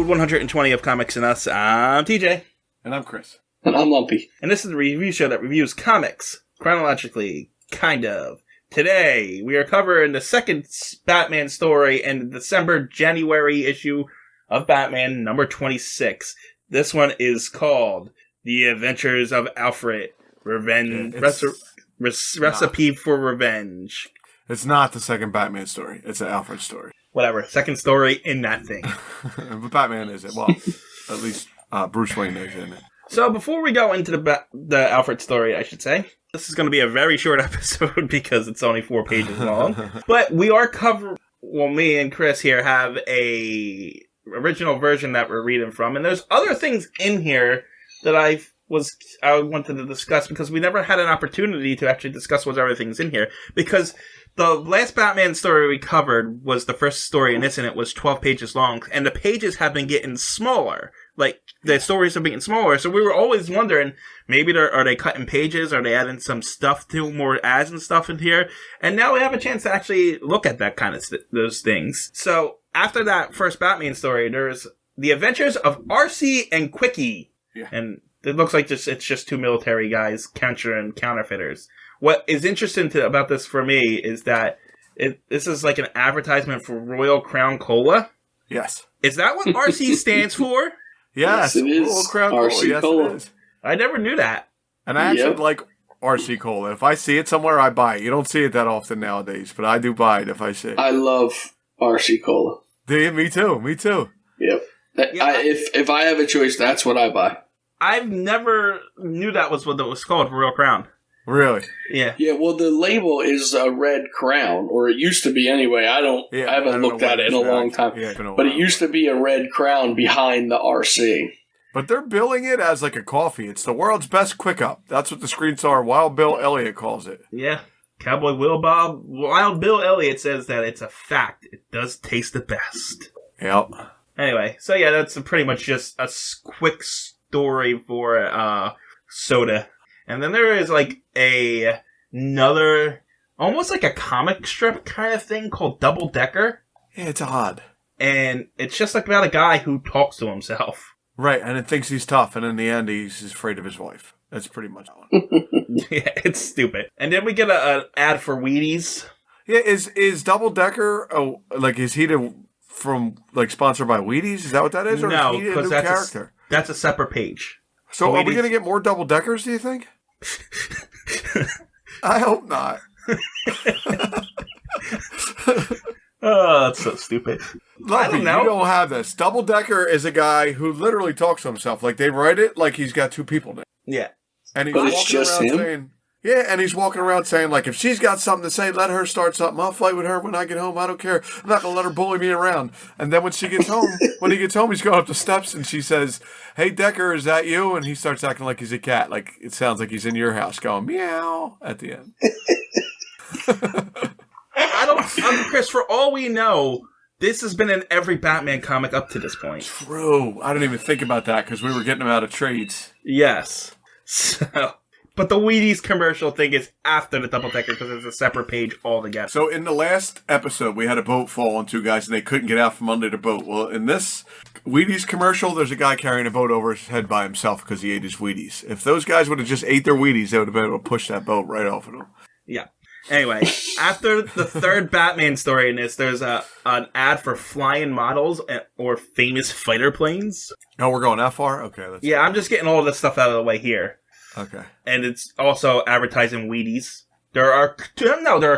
120 of Comics and Us. I'm TJ. And I'm Chris. And I'm Lumpy. And this is the review show that reviews comics, chronologically, kind of. Today, we are covering the second Batman story in the December-January issue of Batman, number 26. This one is called The Adventures of Alfred, Recipe for Revenge. It's not the second Batman story. It's an Alfred story. Whatever. Second story in that thing. But Batman is it. Well, at least Bruce Wayne is in it. So before we go into the Alfred story, I should say, this is going to be a very short episode because it's only 4 pages long. But we are me and Chris here have a original version that we're reading from. And there's other things in here that I wanted to discuss because we never had an opportunity to actually discuss what other things in here. Because the last Batman story we covered was the first story in this, and it was 12 pages long. And the pages have been getting smaller. Like, the stories are getting smaller. So we were always wondering, maybe are they cutting pages? Are they adding some stuff to more ads and stuff in here? And now we have a chance to actually look at that kind of those things. So after that first Batman story, there's The Adventures of RC and Quickie. Yeah. And it looks like it's just 2 military guys countering counterfeiters. What is interesting about this for me is that this is like an advertisement for Royal Crown Cola. Yes. Is that what RC stands for? Yes, it is. Royal Crown Cola. RC yes, Cola. it is. I never knew that. And I actually like RC Cola. If I see it somewhere, I buy it. You don't see it that often nowadays, but I do buy it if I see it. I love RC Cola. Do you? Me too. Me too. Yep. If I have a choice, that's what I buy. I've never knew that was what it was called, Royal Crown. Really? Yeah. Yeah, well, the label is a red crown, or it used to be anyway. I haven't looked at it in a long time. Yeah, but it used to be a red crown behind the RC. But they're billing it as like a coffee. It's the world's best quick up. That's what the screensaver Wild Bill Elliott calls it. Yeah. Cowboy Wild Bill Elliott says that it's a fact. It does taste the best. Yep. Anyway, so yeah, that's pretty much just a quick story for soda. And then there is like another, almost like a comic strip kind of thing called Double Decker. Yeah, it's odd. And it's just like about a guy who talks to himself. Right, and it thinks he's tough, and in the end, he's afraid of his wife. That's pretty much all. Yeah, it's stupid. And then we get an ad for Wheaties. Yeah, is Double Decker is he sponsored by Wheaties? Is that what that is? Or No, is he a because new character? That's a separate page. So are we going to get more Double Deckers? Do you think? I hope not. Oh, that's so stupid. Lumpy, I don't know. You don't have this. Double Decker is a guy who literally talks to himself. Like, they write it like he's got 2 people now. Yeah. And he's walking around saying, yeah, and he's walking around saying, like, if she's got something to say, let her start something. I'll fight with her when I get home. I don't care. I'm not going to let her bully me around. And then when he gets home, he's going up the steps and she says, hey, Decker, is that you? And he starts acting like he's a cat. Like, it sounds like he's in your house going, meow, at the end. Chris, for all we know, this has been in every Batman comic up to this point. True. I didn't even think about that because we were getting them out of trades. Yes. So, but the Wheaties commercial thing is after the Double Decker because it's a separate page altogether. So in the last episode, we had a boat fall on 2 guys and they couldn't get out from under the boat. Well, in this Wheaties commercial, there's a guy carrying a boat over his head by himself because he ate his Wheaties. If those guys would have just ate their Wheaties, they would have been able to push that boat right off of them. Yeah. Anyway, after the third Batman story in this, there's an ad for flying models or famous fighter planes. Oh, we're going that far? Okay. Yeah, I'm just getting all this stuff out of the way here. Okay. And it's also advertising Wheaties. There are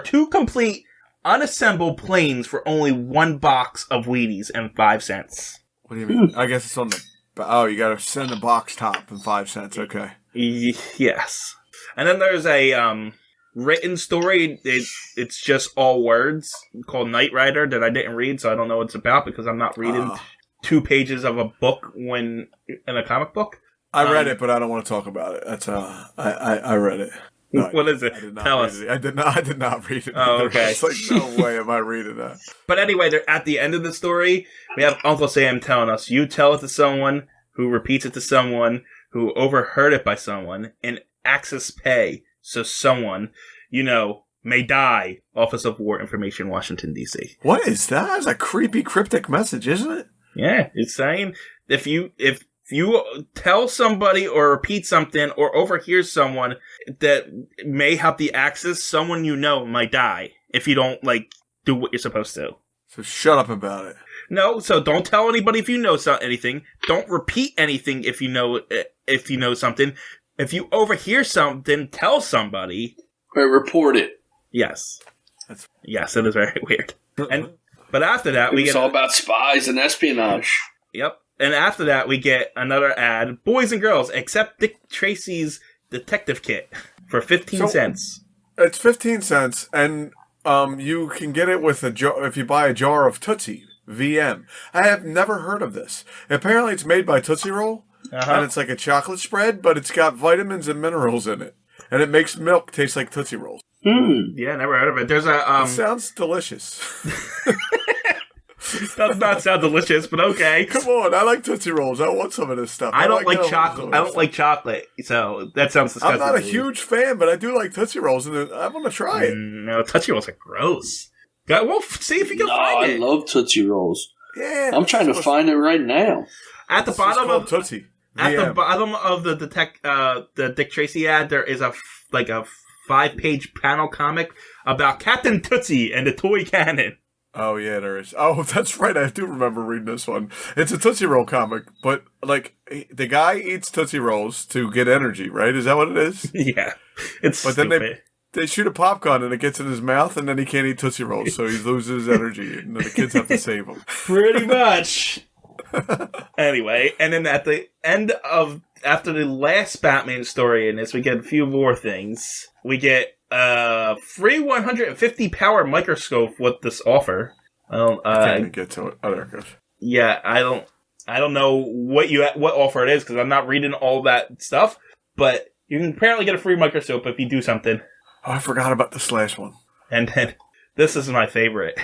2 complete unassembled planes for only 1 box of Wheaties and 5 cents. What do you mean? I guess it's on the... Oh, you got to send the box top and 5 cents. Okay. Yes. And then there's a... written story, it's just all words, called Knight Rider that I didn't read, so I don't know what it's about because I'm not reading 2 pages of a book in a comic book. I read it, but I don't want to talk about it. That's I read it. No, what is it? Tell us. I did not read it. Oh, okay. It's like, no way am I reading that. But anyway, they're at the end of the story, we have Uncle Sam telling us, you tell it to someone who repeats it to someone who overheard it by someone, and access pay. So someone, may die. Office of War Information, Washington, D.C. What is that? That's a creepy, cryptic message, isn't it? Yeah, it's saying if you tell somebody or repeat something or overhear someone that may have the access, someone you know might die if you don't do what you're supposed to. So shut up about it. No, so don't tell anybody if you know anything. Don't repeat anything if you know something. If you overhear something, tell somebody. Or report it. Yes. Yes, it is very weird. But after that, it's all about spies and espionage. Yep. And after that, we get another ad. Boys and girls, accept Dick Tracy's detective kit for 15 cents. It's 15 cents, and you can get it with if you buy a jar of Tootsie VM. I have never heard of this. Apparently, it's made by Tootsie Roll, and it's like a chocolate spread, but it's got vitamins and minerals in it, and it makes milk taste like Tootsie Rolls. Yeah, never heard of it. There's a. It sounds delicious. Does not sound delicious, but okay. Come on, I like Tootsie Rolls. I want some of this stuff. I don't like chocolate. I don't like chocolate, so that sounds disgusting. I'm not a huge fan, but I do like Tootsie Rolls, and I want to try it. No, Tootsie Rolls are gross. Well, see if you can find it. I love Tootsie Rolls. Yeah, I'm trying to find it right now. At the bottom of Tootsie. At the bottom of the Dick Tracy ad, there is a 5-page panel comic about Captain Tootsie and the toy cannon. Oh, yeah, there is. Oh, that's right. I do remember reading this one. It's a Tootsie Roll comic, but, the guy eats Tootsie Rolls to get energy, right? Is that what it is? Yeah. It's stupid. Then they shoot a pop gun, and it gets in his mouth, and then he can't eat Tootsie Rolls, so he loses his energy, and then the kids have to save him. Pretty much. Anyway, and then at the end after the last Batman story in this, we get a few more things. We get a free 150 power microscope with this offer. I can't even get to it. Oh, there it goes. Yeah, I don't know what offer it is because I'm not reading all that stuff. But you can apparently get a free microscope if you do something. Oh, I forgot about this last one. And then this is my favorite.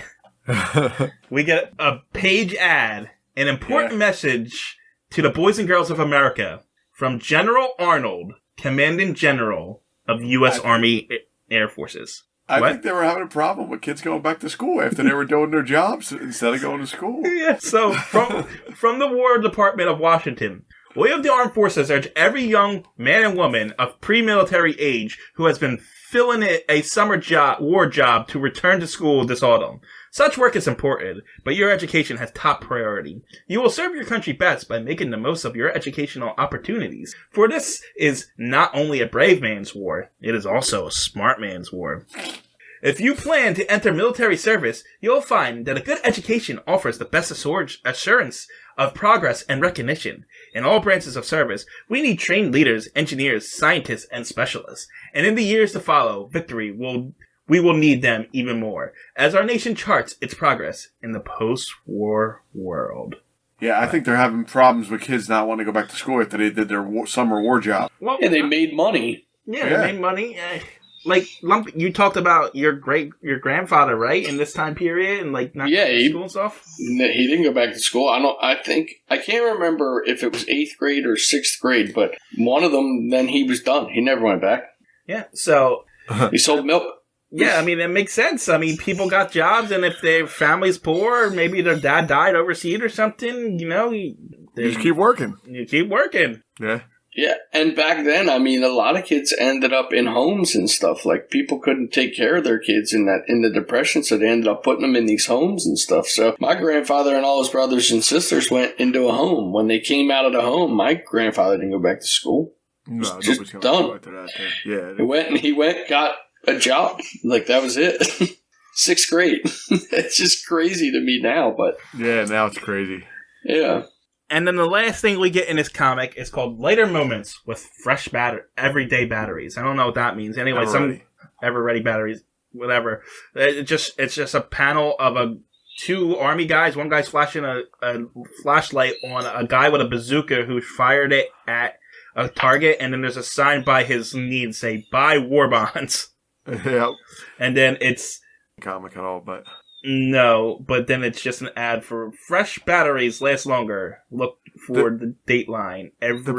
We get a page ad, an important message to the boys and girls of America from General Arnold, Commanding General of U.S. Army Air Forces. I think they were having a problem with kids going back to school after they were doing their jobs instead of going to school. Yeah, so from the War Department of Washington, we of the Armed Forces urge every young man and woman of pre-military age who has been filling a summer war job to return to school this autumn. Such work is important, but your education has top priority. You will serve your country best by making the most of your educational opportunities. For this is not only a brave man's war, it is also a smart man's war. If you plan to enter military service, you'll find that a good education offers the best assurance of progress and recognition. In all branches of service, we need trained leaders, engineers, scientists, and specialists. And in the years to follow, we will need them even more as our nation charts its progress in the post-war world. Yeah, I think they're having problems with kids not wanting to go back to school after they did their summer war job. Well, they made money. Yeah, they made money. Lumpy, you talked about your grandfather, right, in this time period, and not going to school and stuff. He didn't go back to school. I can't remember if it was 8th grade or 6th grade, but one of them. Then he was done. He never went back. Yeah, so he sold milk. Yeah, I mean, it makes sense. I mean, people got jobs, and if their family's poor, or maybe their dad died overseas or something, you just keep working. You keep working. Yeah. Yeah, and back then, I mean, a lot of kids ended up in homes and stuff. Like, people couldn't take care of their kids in the Depression, so they ended up putting them in these homes and stuff. So my grandfather and all his brothers and sisters went into a home. When they came out of the home, my grandfather didn't go back to school. No, just done. He went, got a job. Like, that was it. 6th grade. It's just crazy to me now, but... Yeah, now it's crazy. Yeah. And then the last thing we get in this comic is called Lighter Moments with Fresh Everyday Batteries. I don't know what that means. Anyway, some ever-ready batteries, whatever. It's just a panel of two army guys. One guy's flashing a flashlight on a guy with a bazooka who fired it at a target, and then there's a sign by his knee that say, "Buy war bonds." Yep. And then it's... comic at all, but... No, but then it's just an ad for fresh batteries last longer. Look for the dateline. The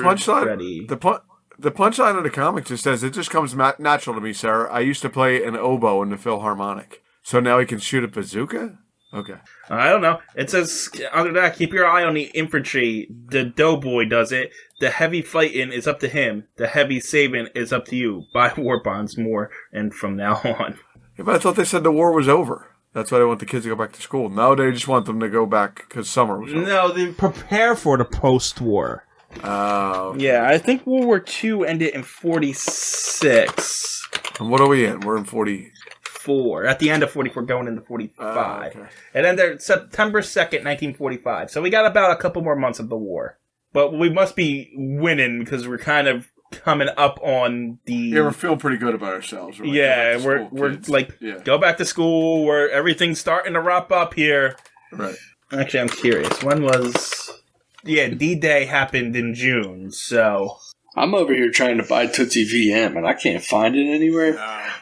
punchline of the comic just says, "It just comes natural to me, sir. I used to play an oboe in the Philharmonic. So now he can shoot a bazooka?" Okay. I don't know. It says, under that, keep your eye on the infantry. The doughboy does it. The heavy fighting is up to him. The heavy saving is up to you. Buy war bonds more, and from now on. Yeah, but I thought they said the war was over. That's why they want the kids to go back to school. Now they just want them to go back because summer was over. No, they prepare for the post-war. Okay. Yeah, I think World War II ended in 46. And what are we in? We're in 40... At the end of 44, going into 45. Okay. It ended September 2nd, 1945. So we got about a couple more months of the war. But we must be winning because we're kind of coming up on the... Yeah, we're feeling pretty good about ourselves. We're go back to school, where everything's starting to wrap up here. Right. Actually, I'm curious. When was... Yeah, D-Day happened in June, so... I'm over here trying to buy Tootsie VM, and I can't find it anywhere.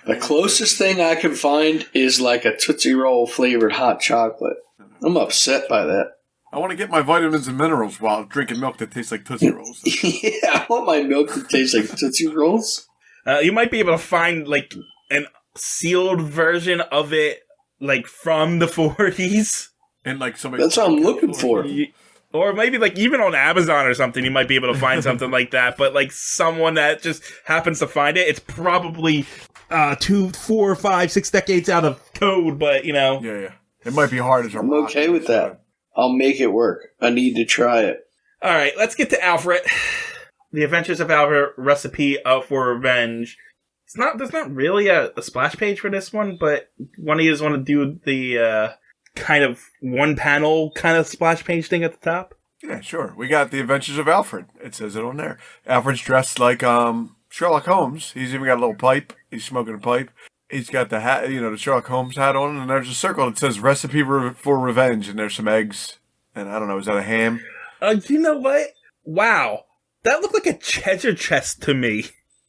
The closest thing I can find is like a Tootsie Roll flavored hot chocolate. I'm upset by that. I want to get my vitamins and minerals while drinking milk that tastes like Tootsie Rolls. Yeah, I want my milk to taste like Tootsie Rolls. You might be able to find, like, an sealed version of it, like, from the 40s. And like somebody... That's what I'm looking for. Or maybe, like, even on Amazon or something, you might be able to find something like that. But, like, someone that just happens to find it, it's probably 2, 4, 5, 6 decades out of code, but, you know. Yeah. It might be hard as a I'm rock. okay with that. I'll make it work. I need to try it. All right, let's get to Alfred. The Adventures of Alfred, Recipe for Revenge. There's not really a splash page for this one, but one of you just want to do the... kind of one panel kind of splash page thing at the top? Yeah, sure. We got The Adventures of Alfred. It says it on there. Alfred's dressed like Sherlock Holmes. He's even got a little pipe. He's smoking a pipe. He's got the hat, the Sherlock Holmes hat on, and there's a circle that says Recipe for Revenge, and there's some eggs. And I don't know, is that a ham? You know what? Wow. That looked like a treasure chest to me.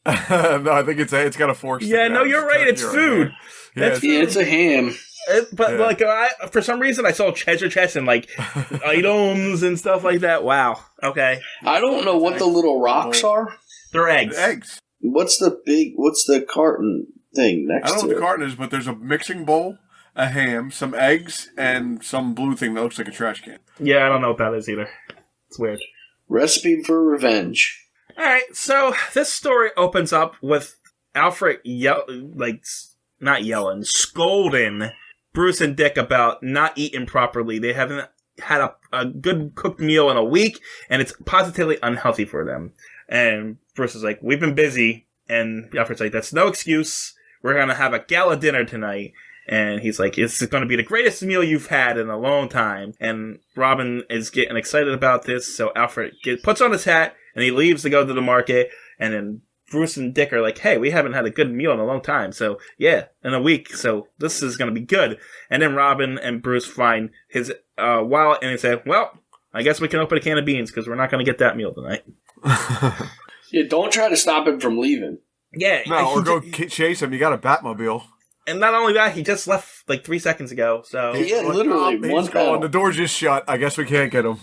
No, I think it's got a fork. Yeah, no, you're right. It's food. It's a ham. For some reason, I saw treasure chests and, like, items and stuff like that. Wow. Okay. I don't know what the little rocks are. They're eggs. Eggs. What's the carton thing next to it? I don't know what the carton is, but there's a mixing bowl, a ham, some eggs, and some blue thing that looks like a trash can. Yeah, I don't know what that is either. It's weird. Recipe for Revenge. All right, so this story opens up with Alfred scolding Bruce and Dick about not eating properly. They haven't had a good cooked meal in a week, and it's positively unhealthy for them. And Bruce is like, we've been busy. And Alfred's like, that's no excuse. We're going to have a gala dinner tonight. And he's like, it's going to be the greatest meal you've had in a long time. And Robin is getting excited about this, so Alfred puts on his hat, and he leaves to go to the market. And then Bruce and Dick are like, hey, we haven't had a good meal in a long time. So, yeah, in a week. So this is going to be good. And then Robin and Bruce find his wallet, and they say, well, I guess we can open a can of beans because we're not going to get that meal tonight. Yeah, don't try to stop him from leaving. Yeah. No, or go chase him. You got a Batmobile. And not only that, he just left like 3 seconds ago. So yeah, literally one panel. The door's just shut. I guess we can't get him.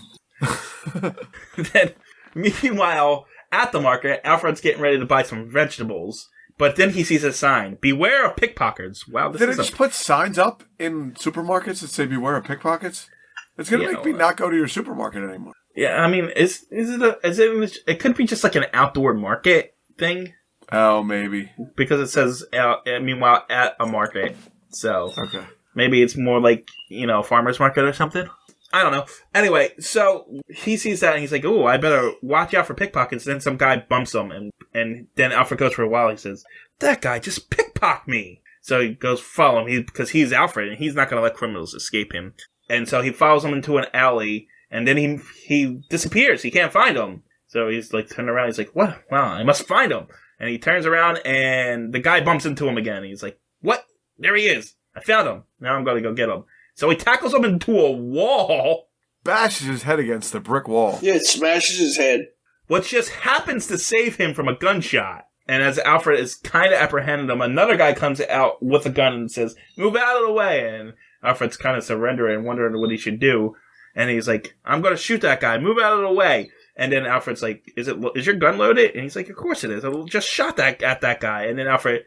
Then, meanwhile, at the market, Alfred's getting ready to buy some vegetables. But then he sees a sign: "Beware of pickpockets." Wow, Did it just put signs up in supermarkets that say "Beware of pickpockets"? It's gonna make me not go to your supermarket anymore. Yeah, I mean, it could be just like an outdoor market thing. Oh, maybe. Because it says, meanwhile, at a market. So, okay. Maybe it's more like, a farmer's market or something. I don't know. Anyway, so he sees that and he's like, oh, I better watch out for pickpockets. Then some guy bumps him. And then Alfred goes for a while. He says, that guy just pickpocket me. So he goes follow him because he's Alfred and he's not going to let criminals escape him. And so he follows him into an alley. And then he disappears. He can't find him. So he's like turning around. He's like, what? Wow, I must find him. And he turns around, and the guy bumps into him again. He's like, what? There he is. I found him. Now I'm going to go get him. So he tackles him into a wall. Bashes his head against the brick wall. Yeah, it smashes his head. Which just happens to save him from a gunshot. And as Alfred is kind of apprehending him, another guy comes out with a gun and says, move out of the way. And Alfred's kind of surrendering and wondering what he should do. And he's like, I'm going to shoot that guy. Move out of the way. And then Alfred's like, is your gun loaded? And he's like, of course it is. I just shot at that guy. And then Alfred,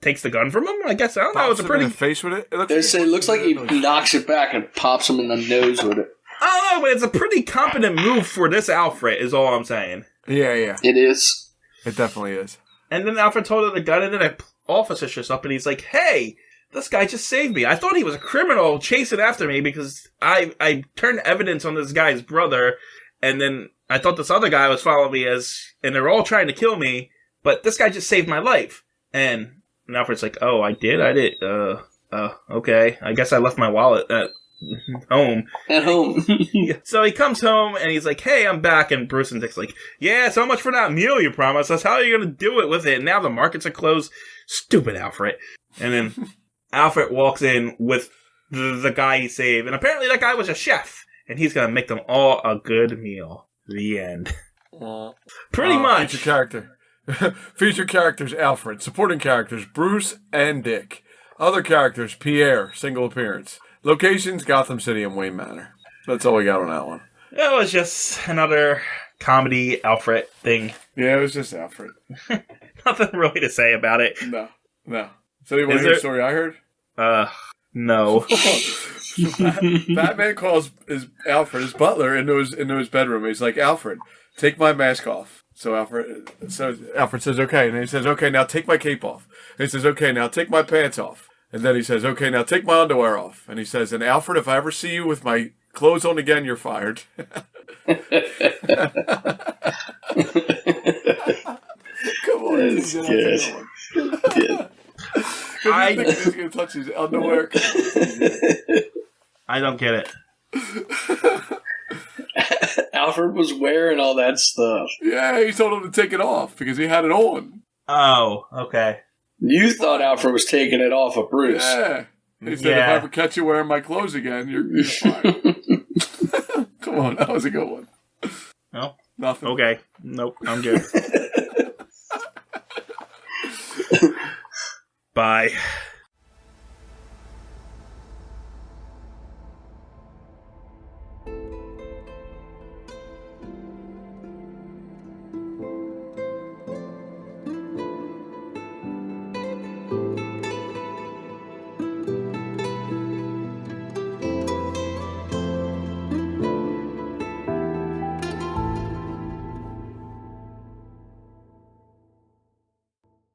takes the gun from him. I guess I don't know. It's a Pops him pretty in the face with it. They say it looks like he knocks it back and pops him in the nose with it. I don't know, but it's a pretty competent move for this Alfred. Is all I'm saying. Yeah. It is. It definitely is. And then Alfred told her the gun, and then an officer shows up, and he's like, "Hey, this guy just saved me. I thought he was a criminal chasing after me because I turned evidence on this guy's brother, and then I thought this other guy was following me and they're all trying to kill me, but this guy just saved my life." And Alfred's like, "Oh, I did? Okay. I guess I left my wallet at home." At home. So he comes home and he's like, "Hey, I'm back." And Bruce and Dick's like, "Yeah, so much for that meal you promised us. How are you going to do it with it? And now the markets are closed." Stupid Alfred. And then Alfred walks in with the guy he saved. And apparently that guy was a chef. And he's going to make them all a good meal. The end. Pretty much. Feature character. Feature characters, Alfred. Supporting characters, Bruce and Dick. Other characters, Pierre, single appearance. Locations, Gotham City and Wayne Manor. That's all we got on that one. It was just another comedy Alfred thing. Yeah, it was just Alfred. Nothing really to say about it. No. So you want to hear the story I heard? No. Batman calls Alfred, his butler, into his bedroom. He's like, "Alfred, take my mask off." So Alfred says, "Okay." And he says, "Okay, now take my cape off." And he says, "Okay, now take my pants off." And then he says, "Okay, now take my underwear off." And he says, "And Alfred, if I ever see you with my clothes on again, you're fired." Come on, that's good. Good. I think he's going to touch his underwear. I don't get it. Alfred was wearing all that stuff. Yeah, he told him to take it off because he had it on. Oh, okay. You thought Alfred was taking it off of Bruce. Yeah. He said, "If I ever catch you wearing my clothes again, you're fired." Come on, that was a good one. No. Nothing. Okay. Nope, I'm good. Bye.